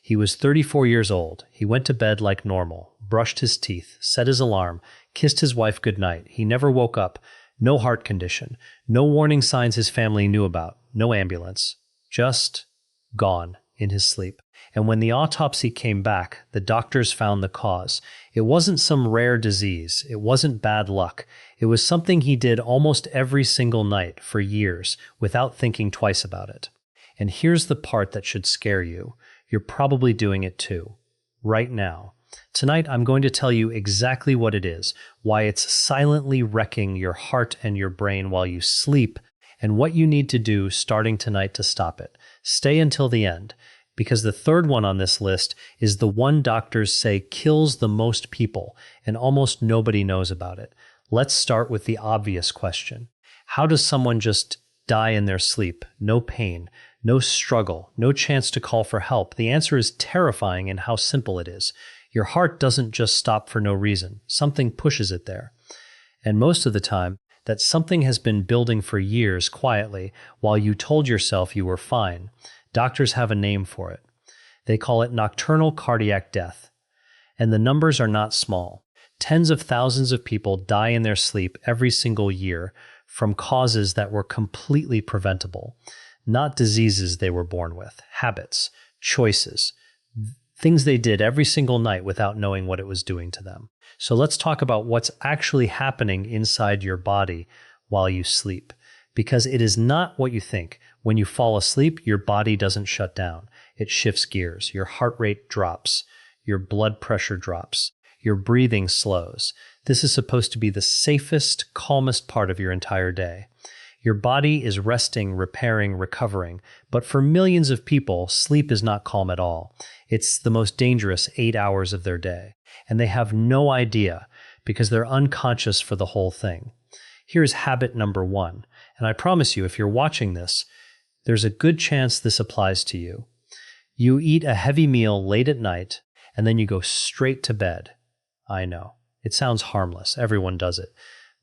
He was 34 years old. He went to bed like normal, brushed his teeth, set his alarm, kissed his wife goodnight. He never woke up. No heart condition. No warning signs his family knew about. No ambulance. Just gone in his sleep. And when the autopsy came back, the doctors found the cause. It wasn't some rare disease. It wasn't bad luck. It was something he did almost every single night for years without thinking twice about it. And here's the part that should scare you. You're probably doing it too, right now. Tonight, I'm going to tell you exactly what it is, why it's silently wrecking your heart and your brain while you sleep, and what you need to do starting tonight to stop it. Stay until the end, because the third one on this list is the one doctors say kills the most people, and almost nobody knows about it. Let's start with the obvious question. How does someone just die in their sleep? No pain, no struggle, no chance to call for help. The answer is terrifying in how simple it is. Your heart doesn't just stop for no reason. Something pushes it there. And most of the time, that something has been building for years quietly while you told yourself you were fine. Doctors have a name for it. They call it nocturnal cardiac death. And the numbers are not small. Tens of thousands of people die in their sleep every single year from causes that were completely preventable. Not diseases they were born with, habits, choices, things they did every single night without knowing what it was doing to them. So let's talk about what's actually happening inside your body while you sleep. Because it is not what you think. When you fall asleep, your body doesn't shut down. It shifts gears. Your heart rate drops. Your blood pressure drops. Your breathing slows. This is supposed to be the safest, calmest part of your entire day. Your body is resting, repairing, recovering. But for millions of people, sleep is not calm at all. It's the most dangerous 8 hours of their day. And they have no idea because they're unconscious for the whole thing. Here's habit number 1. And I promise you, if you're watching this, there's a good chance this applies to you. You eat a heavy meal late at night, and then you go straight to bed. I know. It sounds harmless. Everyone does it.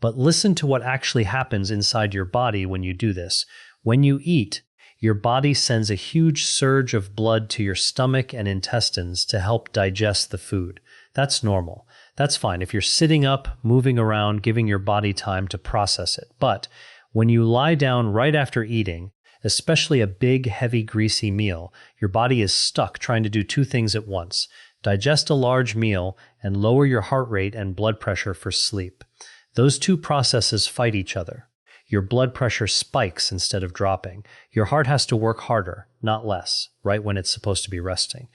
But listen to what actually happens inside your body when you do this. When you eat, your body sends a huge surge of blood to your stomach and intestines to help digest the food. That's normal. That's fine if you're sitting up, moving around, giving your body time to process it. But when you lie down right after eating, especially a big, heavy, greasy meal, your body is stuck trying to do two things at once: digest a large meal and lower your heart rate and blood pressure for sleep. Those two processes fight each other. Your blood pressure spikes instead of dropping. Your heart has to work harder, not less, right when it's supposed to be resting.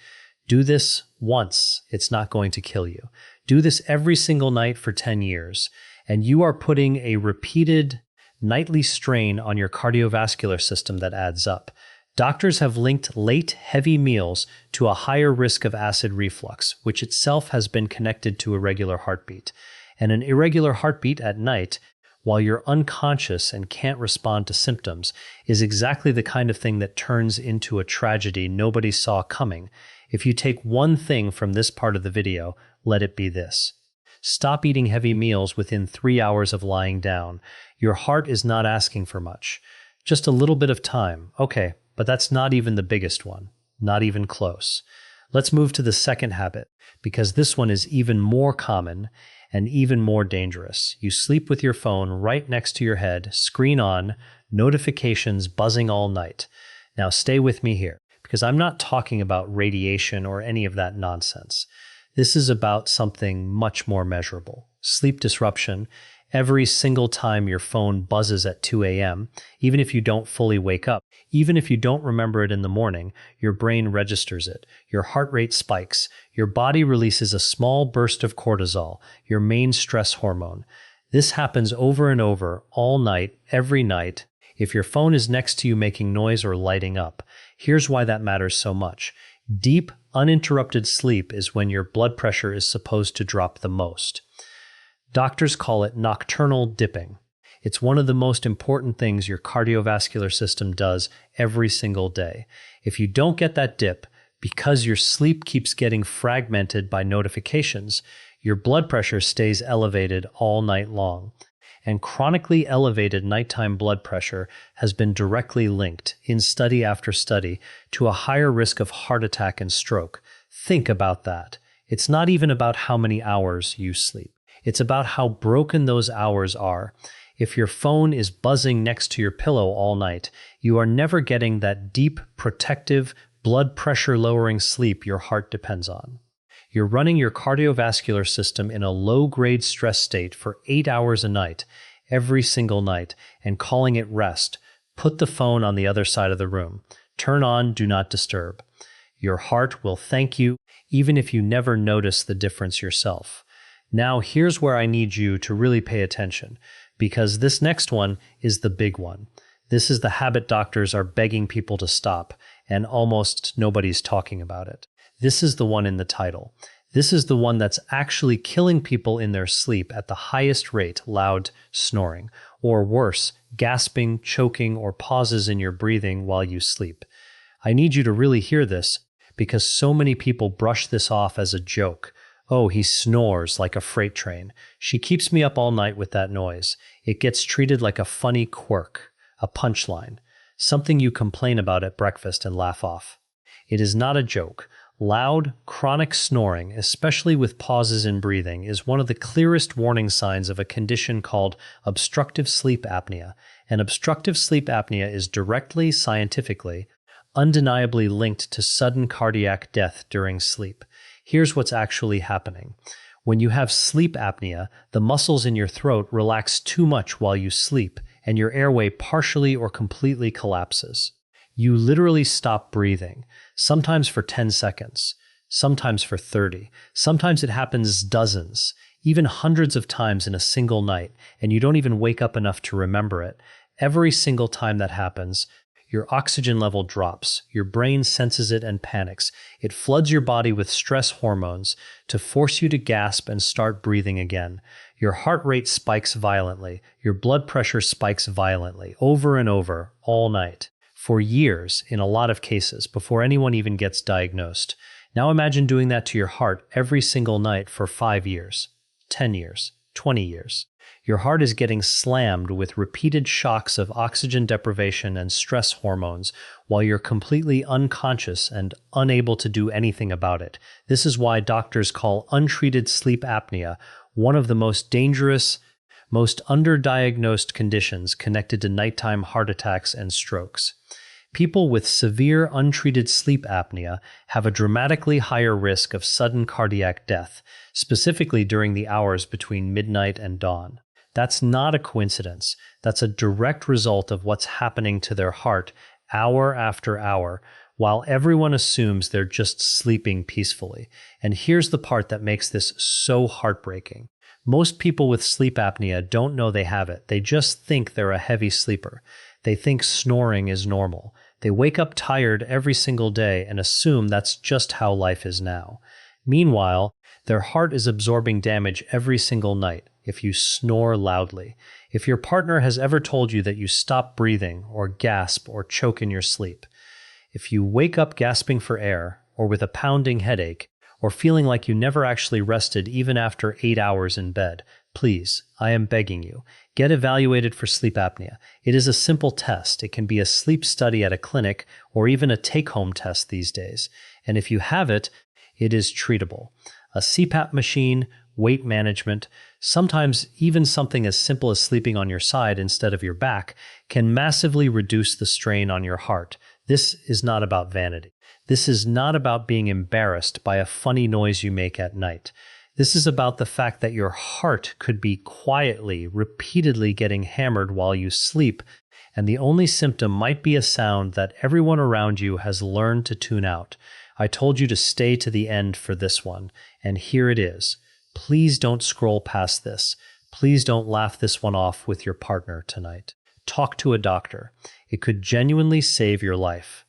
Do this once. It's not going to kill you. Do this every single night for 10 years, and you are putting a repeated nightly strain on your cardiovascular system that adds up. Doctors have linked late, heavy meals to a higher risk of acid reflux, which itself has been connected to irregular heartbeat. And an irregular heartbeat at night, while you're unconscious and can't respond to symptoms, is exactly the kind of thing that turns into a tragedy nobody saw coming. If you take one thing from this part of the video, let it be this. Stop eating heavy meals within 3 hours of lying down. Your heart is not asking for much. Just a little bit of time. Okay, but that's not even the biggest one. Not even close. Let's move to the second habit, because this one is even more common and even more dangerous. You sleep with your phone right next to your head, screen on, notifications buzzing all night. Now stay with me here, because I'm not talking about radiation or any of that nonsense. This is about something much more measurable. Sleep disruption. Every single time your phone buzzes at 2 a.m., even if you don't fully wake up, even if you don't remember it in the morning, your brain registers it. Your heart rate spikes. Your body releases a small burst of cortisol, your main stress hormone. This happens over and over, all night, every night. If your phone is next to you making noise or lighting up, here's why that matters so much. Deep, uninterrupted sleep is when your blood pressure is supposed to drop the most. Doctors call it nocturnal dipping. It's one of the most important things your cardiovascular system does every single day. If you don't get that dip, because your sleep keeps getting fragmented by notifications, your blood pressure stays elevated all night long. and chronically elevated nighttime blood pressure has been directly linked, in study after study, to a higher risk of heart attack and stroke. Think about that. It's not even about how many hours you sleep. It's about how broken those hours are. If your phone is buzzing next to your pillow all night, you are never getting that deep, protective, blood pressure lowering sleep your heart depends on. You're running your cardiovascular system in a low-grade stress state for 8 hours a night, every single night, and calling it rest. Put the phone on the other side of the room. Turn on Do Not Disturb. Your heart will thank you, even if you never notice the difference yourself. Now, here's where I need you to really pay attention, because this next one is the big one. This is the habit doctors are begging people to stop, and almost nobody's talking about it. This is the one in the title. This is the one that's actually killing people in their sleep at the highest rate: loud snoring, or worse, gasping, choking, or pauses in your breathing while you sleep. I need you to really hear this, because so many people brush this off as a joke. Oh, he snores like a freight train. She keeps me up all night with that noise. It gets treated like a funny quirk, a punchline, something you complain about at breakfast and laugh off. It is not a joke. Loud, chronic snoring, especially with pauses in breathing, is one of the clearest warning signs of a condition called obstructive sleep apnea. And obstructive sleep apnea is directly, scientifically, undeniably linked to sudden cardiac death during sleep. Here's what's actually happening. When you have sleep apnea, the muscles in your throat relax too much while you sleep, and your airway partially or completely collapses. You literally stop breathing, sometimes for 10 seconds, sometimes for 30. Sometimes it happens dozens, even hundreds of times in a single night, and you don't even wake up enough to remember it. Every single time that happens, your oxygen level drops, your brain senses it and panics. It floods your body with stress hormones to force you to gasp and start breathing again. Your heart rate spikes violently, your blood pressure spikes violently, over and over, all night. For years, in a lot of cases, before anyone even gets diagnosed. Now imagine doing that to your heart every single night for 5 years, 10 years, 20 years. Your heart is getting slammed with repeated shocks of oxygen deprivation and stress hormones while you're completely unconscious and unable to do anything about it. This is why doctors call untreated sleep apnea one of the most dangerous, most underdiagnosed conditions connected to nighttime heart attacks and strokes. People with severe untreated sleep apnea have a dramatically higher risk of sudden cardiac death, specifically during the hours between midnight and dawn. That's not a coincidence. That's a direct result of what's happening to their heart hour after hour, while everyone assumes they're just sleeping peacefully. And here's the part that makes this so heartbreaking. Most people with sleep apnea don't know they have it. They just think they're a heavy sleeper. They think snoring is normal. They wake up tired every single day and assume that's just how life is now. Meanwhile, their heart is absorbing damage every single night if you snore loudly. If your partner has ever told you that you stop breathing or gasp or choke in your sleep, if you wake up gasping for air or with a pounding headache or feeling like you never actually rested even after 8 hours in bed, please, I am begging you, get evaluated for sleep apnea. It is a simple test. It can be a sleep study at a clinic or even a take-home test these days. And if you have it, it is treatable. A CPAP machine, weight management, sometimes even something as simple as sleeping on your side instead of your back, can massively reduce the strain on your heart. This is not about vanity. This is not about being embarrassed by a funny noise you make at night. This is about the fact that your heart could be quietly, repeatedly getting hammered while you sleep, and the only symptom might be a sound that everyone around you has learned to tune out. I told you to stay to the end for this one, and here it is. Please don't scroll past this. Please don't laugh this one off with your partner tonight. Talk to a doctor. It could genuinely save your life.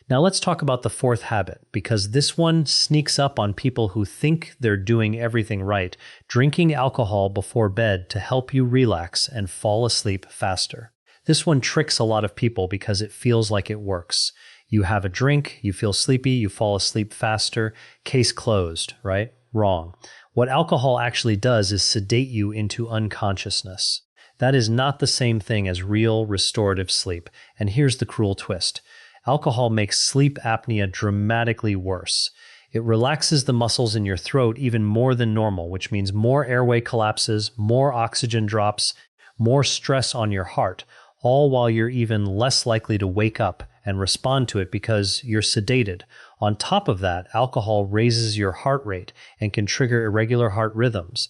Now let's talk about the fourth habit, because this one sneaks up on people who think they're doing everything right, drinking alcohol before bed to help you relax and fall asleep faster. This one tricks a lot of people because it feels like it works. You have a drink, you feel sleepy, you fall asleep faster, case closed, right? Wrong. What alcohol actually does is sedate you into unconsciousness. That is not the same thing as real restorative sleep. And here's the cruel twist. Alcohol makes sleep apnea dramatically worse. It relaxes the muscles in your throat even more than normal, which means more airway collapses, more oxygen drops, more stress on your heart, all while you're even less likely to wake up and respond to it because you're sedated. On top of that, alcohol raises your heart rate and can trigger irregular heart rhythms,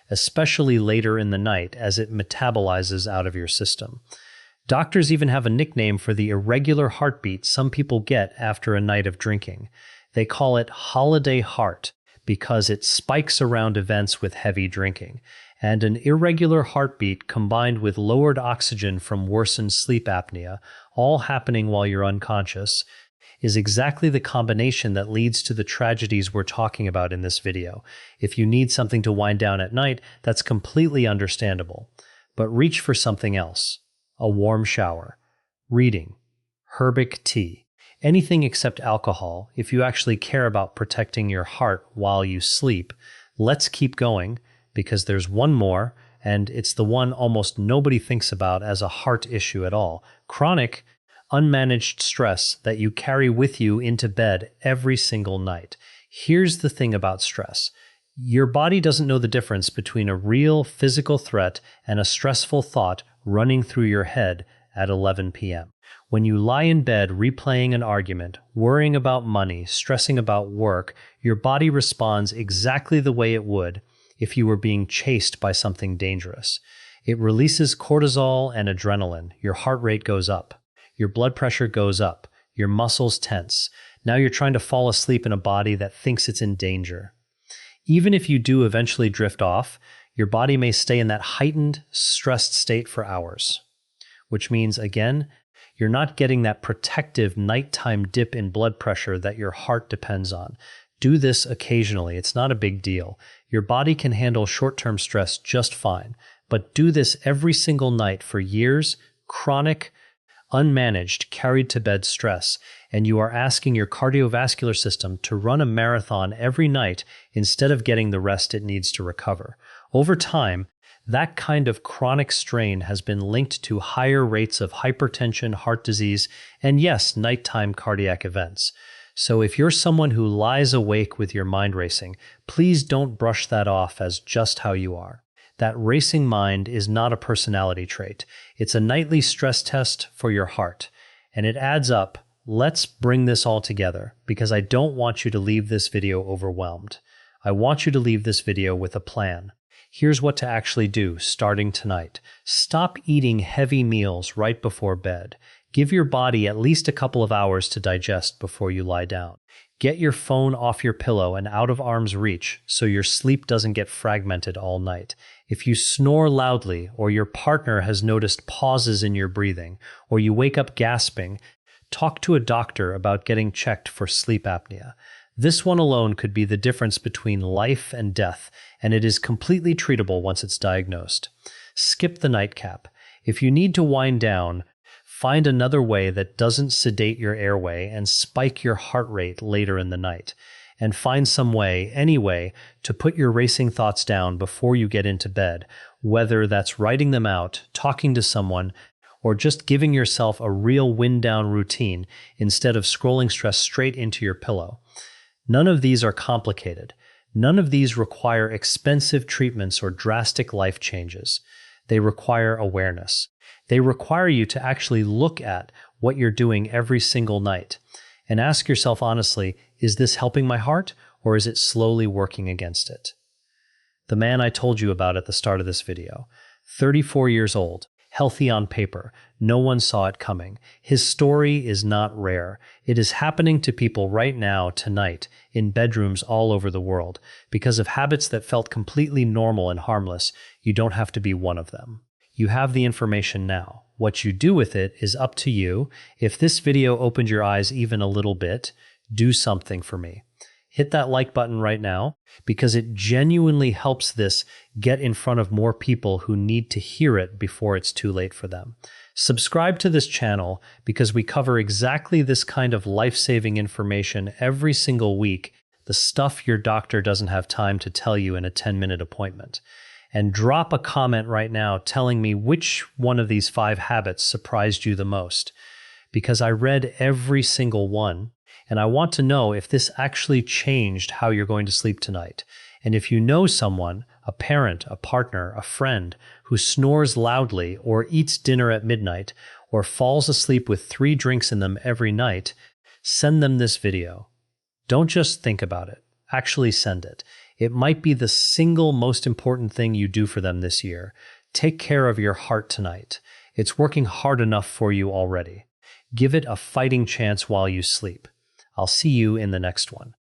especially later in the night as it metabolizes out of your system. Doctors even have a nickname for the irregular heartbeat some people get after a night of drinking. They call it holiday heart because it spikes around events with heavy drinking. And an irregular heartbeat combined with lowered oxygen from worsened sleep apnea, all happening while you're unconscious, is exactly the combination that leads to the tragedies we're talking about in this video. If you need something to wind down at night, that's completely understandable. But reach for something else. A warm shower, reading, herbic tea, anything except alcohol if you actually care about protecting your heart while you sleep. Let's keep going because there's one more, and it's the one almost nobody thinks about as a heart issue at all. Chronic, unmanaged stress that you carry with you into bed every single night. Here's the thing about stress. Your body doesn't know the difference between a real physical threat and a stressful thought running through your head at 11 p.m. When you lie in bed replaying an argument, worrying about money, stressing about work, your body responds exactly the way it would if you were being chased by something dangerous. It releases cortisol and adrenaline. Your heart rate goes up. Your blood pressure goes up. Your muscles tense. Now you're trying to fall asleep in a body that thinks it's in danger. Even if you do eventually drift off, your body may stay in that heightened, stressed state for hours. Which means, again, you're not getting that protective nighttime dip in blood pressure that your heart depends on. Do this occasionally. It's not a big deal. Your body can handle short-term stress just fine. But do this every single night for years, chronic, unmanaged, carried to bed stress, and you are asking your cardiovascular system to run a marathon every night instead of getting the rest it needs to recover. Over time, that kind of chronic strain has been linked to higher rates of hypertension, heart disease, and yes, nighttime cardiac events. So if you're someone who lies awake with your mind racing, please don't brush that off as just how you are. That racing mind is not a personality trait. It's a nightly stress test for your heart. And it adds up. Let's bring this all together because I don't want you to leave this video overwhelmed. I want you to leave this video with a plan. Here's what to actually do starting tonight. Stop eating heavy meals right before bed. Give your body at least a couple of hours to digest before you lie down. Get your phone off your pillow and out of arm's reach so your sleep doesn't get fragmented all night. If you snore loudly or your partner has noticed pauses in your breathing or you wake up gasping, talk to a doctor about getting checked for sleep apnea. This one alone could be the difference between life and death, and it is completely treatable once it's diagnosed. Skip the nightcap. If you need to wind down, find another way that doesn't sedate your airway and spike your heart rate later in the night. And find some way, any way, to put your racing thoughts down before you get into bed, whether that's writing them out, talking to someone, or just giving yourself a real wind-down routine instead of scrolling stress straight into your pillow. None of these are complicated. None of these require expensive treatments or drastic life changes. They require awareness. They require you to actually look at what you're doing every single night and ask yourself honestly, is this helping my heart or is it slowly working against it? The man I told you about at the start of this video, 34 years old, healthy on paper, no one saw it coming. His story is not rare. It is happening to people right now, tonight, in bedrooms all over the world. Because of habits that felt completely normal and harmless, you don't have to be one of them. You have the information now. What you do with it is up to you. If this video opened your eyes even a little bit, do something for me. Hit that like button right now because it genuinely helps this get in front of more people who need to hear it before it's too late for them. Subscribe to this channel because we cover exactly this kind of life-saving information every single week, the stuff your doctor doesn't have time to tell you in a 10-minute appointment. And drop a comment right now telling me which one of these 5 habits surprised you the most, because I read every single one, and I want to know if this actually changed how you're going to sleep tonight. And if you know someone, a parent, a partner, a friend, who snores loudly or eats dinner at midnight or falls asleep with 3 drinks in them every night, send them this video. Don't just think about it. Actually send it. It might be the single most important thing you do for them this year. Take care of your heart tonight. It's working hard enough for you already. Give it a fighting chance while you sleep. I'll see you in the next one.